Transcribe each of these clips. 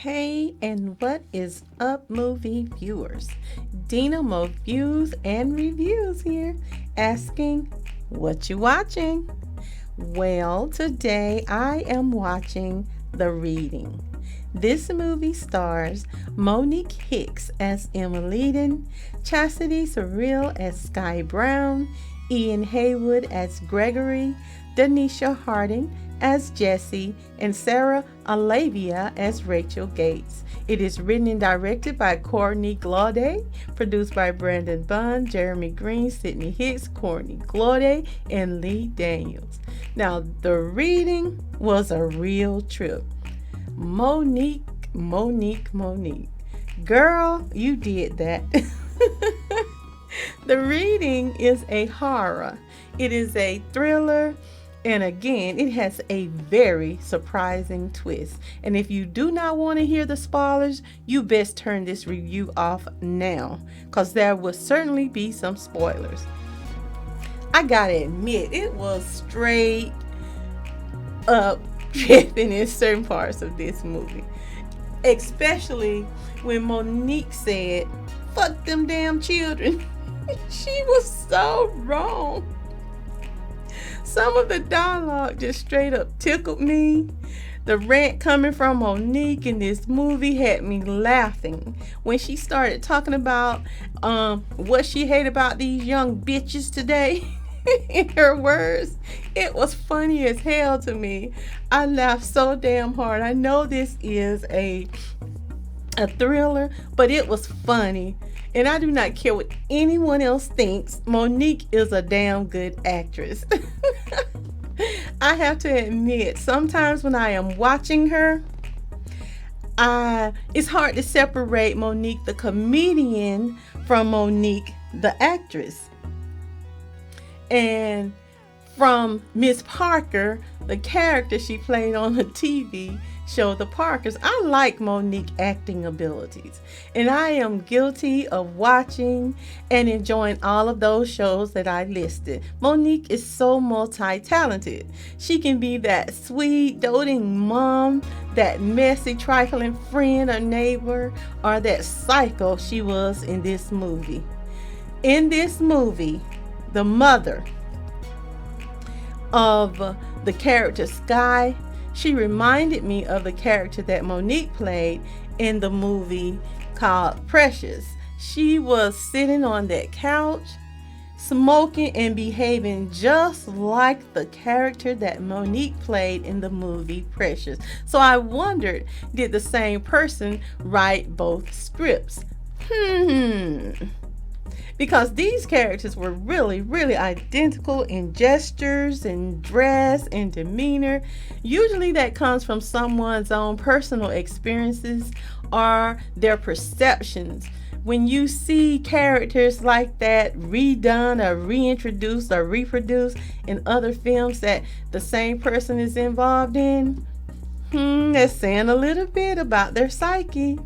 Hey, and what is up, movie viewers? Dena Mo Views and Reviews here, asking, what you watching? Well, today I am watching The Reading. This movie stars Monique Hicks as Emma Leeden, Chastity Surreal as Sky Brown, Ian Haywood as Gregory, Denisha Harding as Jessie, and Sarah Alavia as Rachel Gates. It is written and directed by Courtney Glaude, produced by Brandon Bunn, Jeremy Green, Sydney Hicks, Courtney Glaude, and Lee Daniels. Now, The Reading was a real trip. Monique. Girl, you did that. The Reading is a horror. It is a thriller. And again, it has a very surprising twist. And if you do not want to hear the spoilers, you best turn this review off now, because there will certainly be some spoilers. I gotta admit, it was straight up tripping in certain parts of this movie. Especially when Monique said, "Fuck them damn children." She was so wrong. Some of the dialogue just straight up tickled me. The rant coming from Monique in this movie had me laughing when she started talking about what she hated about these young bitches today. In her words, it was funny as hell to me. I laughed so damn hard. I know this is a thriller, but it was funny. And I do not care what anyone else thinks. Monique is a damn good actress. I have to admit, sometimes when I am watching her, it's hard to separate Monique the comedian from Monique the actress. And from Miss Parker, the character she played on the TV show The Parkers, I like Monique acting abilities, and I am guilty of watching and enjoying all of those shows that I listed. Monique is so multi-talented. She can be that sweet, doting mom, that messy, trifling friend or neighbor, or that psycho she was in this movie. In this movie, the mother of the character Sky, she reminded me of the character that Monique played in the movie called Precious. She was sitting on that couch, smoking and behaving just like the character that Monique played in the movie Precious. So I wondered, did the same person write both scripts? Because these characters were really, really identical in gestures and dress and demeanor. Usually that comes from someone's own personal experiences or their perceptions. When you see characters like that redone or reintroduced or reproduced in other films that the same person is involved in, that's saying a little bit about their psyche.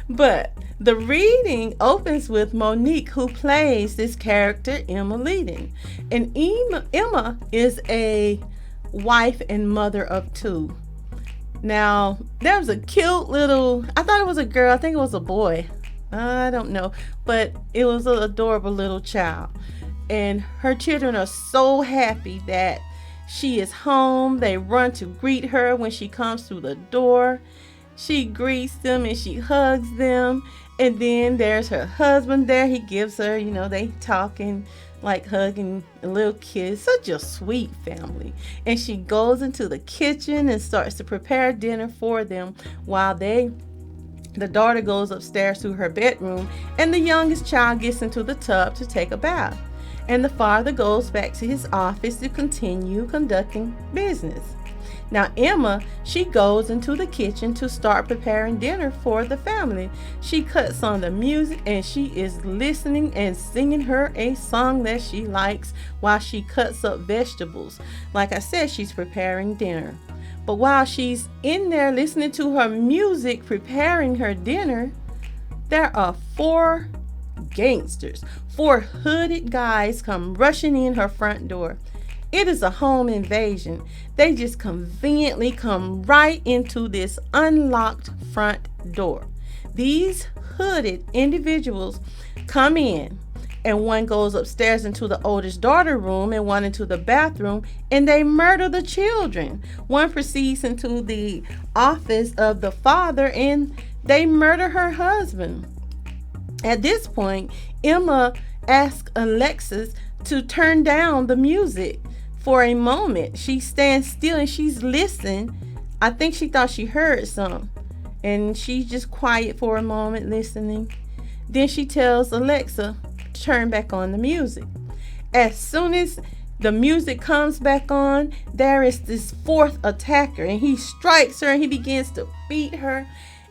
But The Reading opens with Monique, who plays this character, Emma Leeden. And Emma is a wife and mother of two. Now, there was a cute little, I thought it was a girl, I think it was a boy. I don't know. But it was an adorable little child. And her children are so happy that she is home. They run to greet her when she comes through the door. She greets them and she hugs them. And then there's her husband there. He gives her, they talking, like hugging, a little kiss. Such a sweet family. And she goes into the kitchen and starts to prepare dinner for them while the daughter goes upstairs to her bedroom, and the youngest child gets into the tub to take a bath. And the father goes back to his office to continue conducting business. Now Emma, she goes into the kitchen to start preparing dinner for the family. She cuts on the music and she is listening and singing her a song that she likes while she cuts up vegetables. Like I said, she's preparing dinner. But while she's in there listening to her music, preparing her dinner, there are four hooded guys come rushing in her front door. It is a home invasion. They just conveniently come right into this unlocked front door. These hooded individuals come in, and one goes upstairs into the oldest daughter room and one into the bathroom, and they murder the children. One proceeds into the office of the father and they murder her husband. At this point, Emma asks Alexis to turn down the music for a moment. She stands still and she's listening. I think she thought she heard some, and she's just quiet for a moment listening. Then she tells Alexa to turn back on the music. As soon as the music comes back on, there is this fourth attacker, and he strikes her and he begins to beat her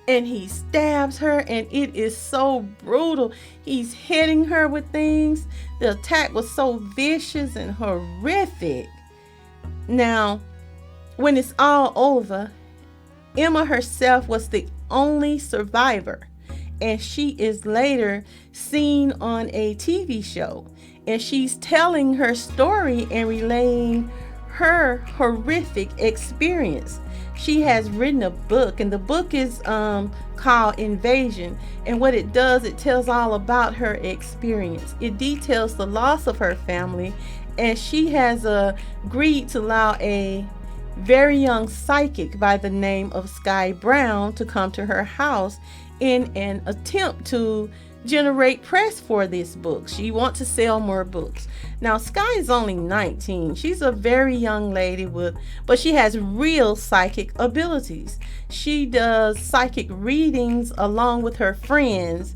and he stabs her, and it is so brutal. He's hitting her with things. The attack was so vicious and horrific. Now, when it's all over, Emma herself was the only survivor, and she is later seen on a TV show, and she's telling her story and relaying her horrific experience. She has written a book, and the book is called Invasion, and what it does, it tells all about her experience. It details the loss of her family, and she has agreed to allow a very young psychic by the name of Sky Brown to come to her house in an attempt to generate press for this book. She wants to sell more books. Now, Sky is only 19. She's a very young lady but she has real psychic abilities. She does psychic readings along with her friends,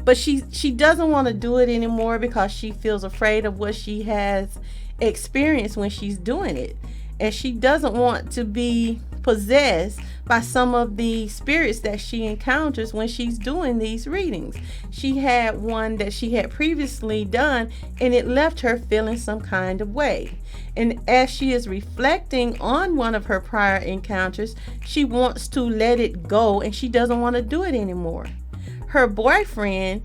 but she doesn't want to do it anymore because she feels afraid of what she has experienced when she's doing it. And she doesn't want to be possessed by some of the spirits that she encounters when she's doing these readings. She had one that she had previously done, and it left her feeling some kind of way. And as she is reflecting on one of her prior encounters, she wants to let it go, and she doesn't want to do it anymore. Her boyfriend,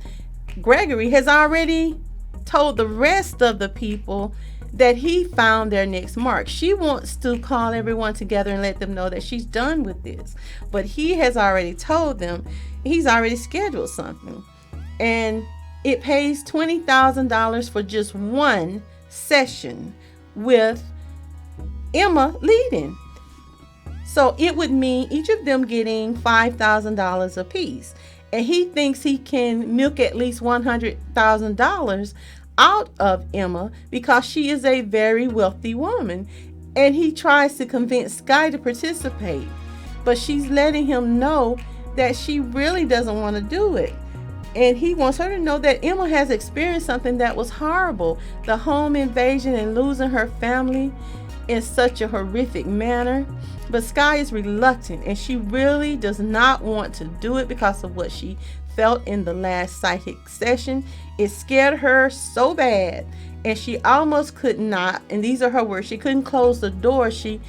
Gregory, has already told the rest of the people that he found their next mark. She wants to call everyone together and let them know that she's done with this, but he has already told them he's already scheduled something, and it pays $20,000 for just one session with Emma leading. So it would mean each of them getting $5,000 a piece, and he thinks he can milk at least $100,000 out of Emma because she is a very wealthy woman, and he tries to convince Sky to participate, but she's letting him know that she really doesn't want to do it, and he wants her to know that Emma has experienced something that was horrible, the home invasion and losing her family in such a horrific manner. But Sky is reluctant, and she really does not want to do it because of what she felt in the last psychic session. It scared her so bad, and she almost could not, and these are her words, she couldn't close the door. She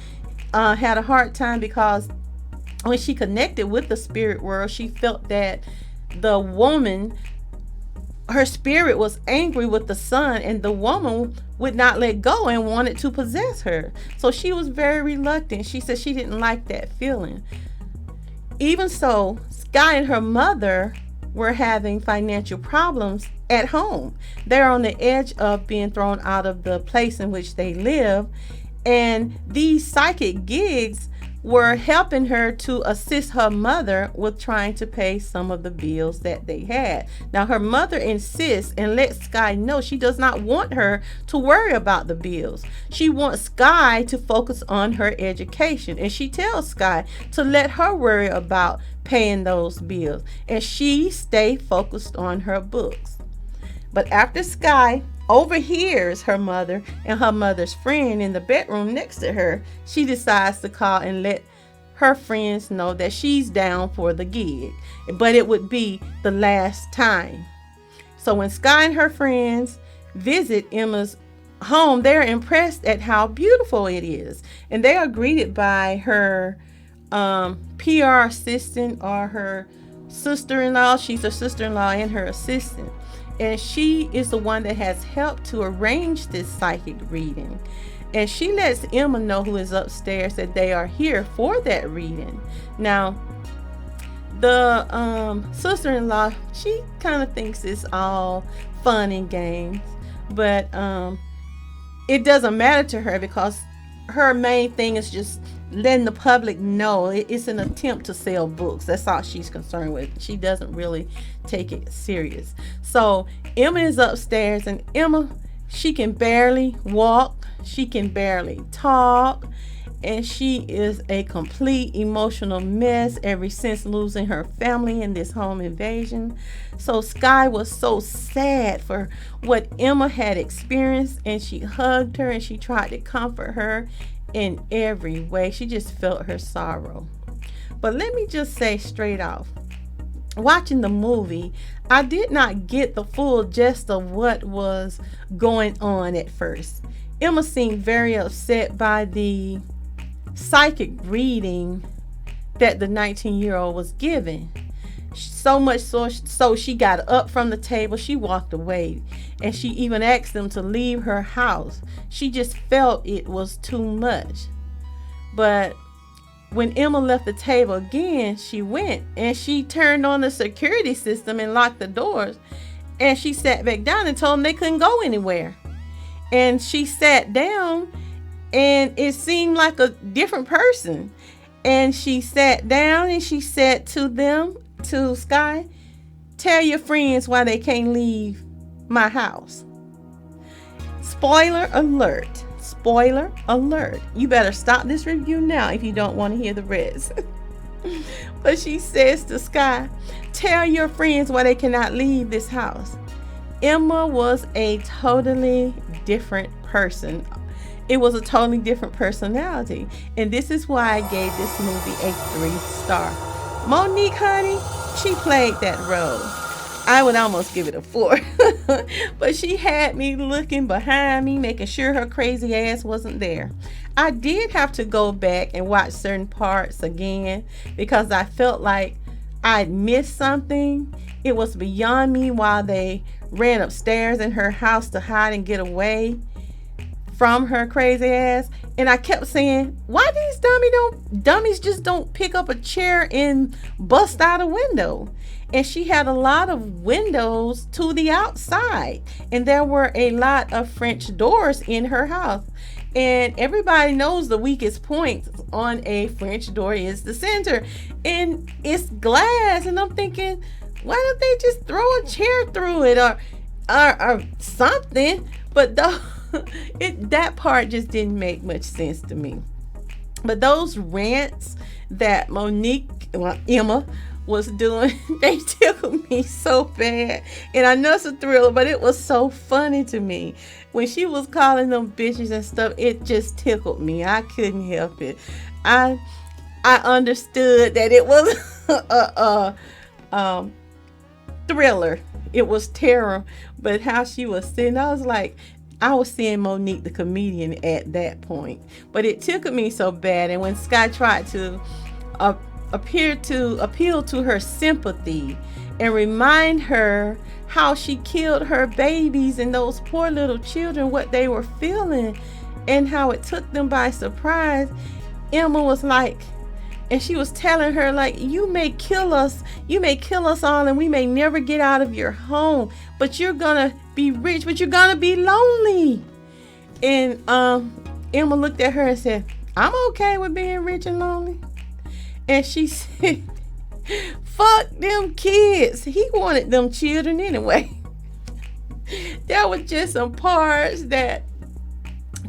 had a hard time because when she connected with the spirit world, she felt that the woman, her spirit was angry with the son, and the woman would not let go and wanted to possess her. So she was very reluctant. She said she didn't like that feeling. Even so, Sky and her mother were having financial problems at home. They're on the edge of being thrown out of the place in which they live, and these psychic gigs were helping her to assist her mother with trying to pay some of the bills that they had. Now, her mother insists and lets Sky know she does not want her to worry about the bills. She wants Sky to focus on her education, and she tells Sky to let her worry about paying those bills, and she stay focused on her books. But after Sky overhears her mother and her mother's friend in the bedroom next to her, she decides to call and let her friends know that she's down for the gig, but it would be the last time. So when Sky and her friends visit Emma's home, they're impressed at how beautiful it is, and they are greeted by her PR assistant, or her sister-in-law. She's her sister-in-law and her assistant, and she is the one that has helped to arrange this psychic reading. And she lets Emma know, who is upstairs, that they are here for that reading. Now, the sister-in-law, she kind of thinks it's all fun and games, but it doesn't matter to her, because her main thing is just letting the public know it's an attempt to sell books. That's all she's concerned with. She doesn't really take it serious. So Emma is upstairs, and Emma, she can barely walk, she can barely talk, and she is a complete emotional mess ever since losing her family in this home invasion. So Sky was so sad for what Emma had experienced, and she hugged her and she tried to comfort her in every way. She just felt her sorrow. But let me just say straight off, watching the movie, I did not get the full gist of what was going on at first. Emma seemed very upset by the psychic reading that the 19-year-old was given. So much so she got up from the table, she walked away, and she even asked them to leave her house. She just felt it was too much. But when Emma left the table again, she went and she turned on the security system and locked the doors, and she sat back down and told them they couldn't go anywhere. And she sat down, and it seemed like a different person. And she sat down and she said to them, to Sky, "Tell your friends why they can't leave my house." Spoiler alert. Spoiler alert. You better stop this review now if you don't want to hear the rest. But she says to Sky, "Tell your friends why they cannot leave this house." Emma was a totally different person. It was a totally different personality. And this is why I gave this movie a 3-star. Monique, honey, she played that role. I would almost give it a 4. But she had me looking behind me, making sure her crazy ass wasn't there. I did have to go back and watch certain parts again, because I felt like I'd missed something. It was beyond me while they ran upstairs in her house to hide and get away from her crazy ass. And I kept saying, why these dummies just don't pick up a chair and bust out a window? And she had a lot of windows to the outside, and there were a lot of French doors in her house. And everybody knows the weakest point on a French door is the center, and it's glass. And I'm thinking, why don't they just throw a chair through it or something? But that part just didn't make much sense to me. But those rants that Emma was doing, they tickled me so bad. And I know it's a thriller, but it was so funny to me. When she was calling them bitches and stuff, it just tickled me. I couldn't help it. I understood that it was a thriller. It was terror. But how she was sitting, I was seeing Monique the comedian at that point. But it tickled me so bad. And when Sky tried to appeal to her sympathy and remind her how she killed her babies and those poor little children, what they were feeling and how it took them by surprise, Emma was like, and she was telling her, like, you may kill us all, and we may never get out of your home, but you're gonna be rich, but you're gonna be lonely. And Emma looked at her and said, I'm okay with being rich and lonely. And she said, fuck them kids. He wanted them children anyway. There were just some parts that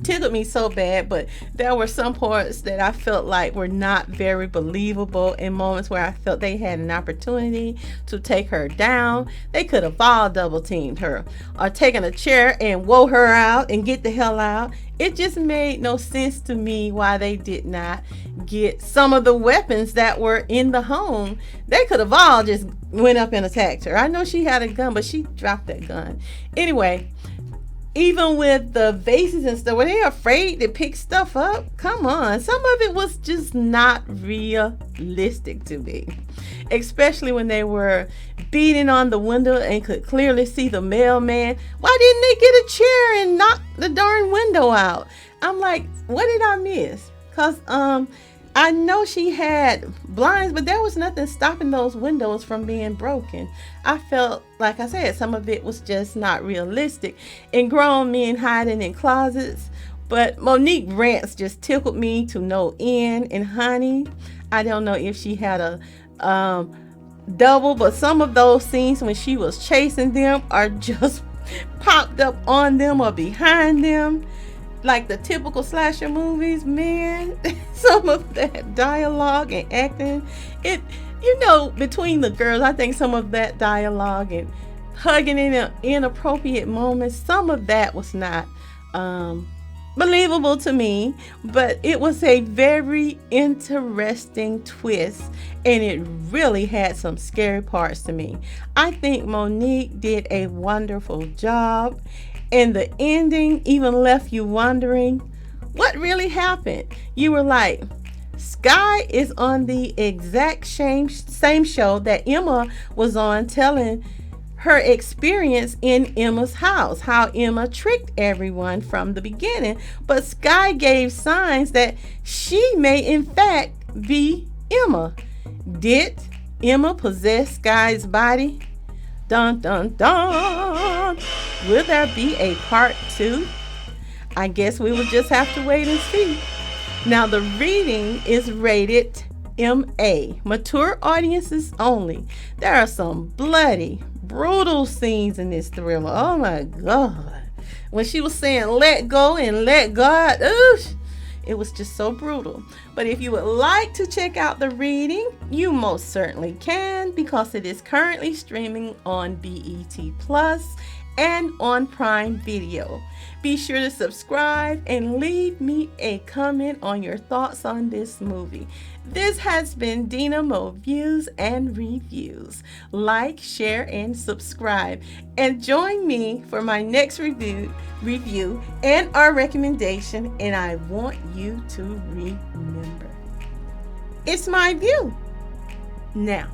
tickled me so bad, but there were some parts that I felt like were not very believable, in moments where I felt they had an opportunity to take her down. They could have all double teamed her or taken a chair and wore her out and get the hell out. It just made no sense to me why they did not get some of the weapons that were in the home. They could have all just went up and attacked her. I know she had a gun, but she dropped that gun. Anyway, even with the vases and stuff, were they afraid to pick stuff up? Come on. Some of it was just not realistic to me. Especially when they were beating on the window and could clearly see the mailman. Why didn't they get a chair and knock the darn window out? I'm like, what did I miss? Cause I know she had blinds, but there was nothing stopping those windows from being broken. I felt, like I said, some of it was just not realistic. And grown men hiding in closets. But Monique rants just tickled me to no end. And honey, I don't know if she had a double, but some of those scenes when she was chasing them are just popped up on them or behind them, like the typical slasher movies. Man, some of that dialogue and acting, it, between the girls, I think some of that dialogue and hugging in inappropriate moments, some of that was not believable to me, but it was a very interesting twist, and it really had some scary parts to me. I think Monique did a wonderful job, and the ending even left you wondering what really happened. You were like, Sky is on the exact same show that Emma was on, telling her experience in Emma's house, how Emma tricked everyone from the beginning, but Sky gave signs that she may in fact be Emma. Did Emma possess Sky's body? Dun dun dun. Will there be a part 2? I guess we will just have to wait and see. Now the reading is rated MA, mature audiences only. There are some bloody, brutal scenes in this thriller. Oh my God. When she was saying let go and let God, oof, it was just so brutal. But if you would like to check out the reading, you most certainly can, because it is currently streaming on BET Plus and on Prime Video. Be sure to subscribe and leave me a comment on your thoughts on this movie. This has been Dena Mo Views and Reviews. Like, share, and subscribe. And join me for my next review and our recommendation. And I want you to remember, it's my view. Now,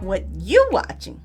what you watching?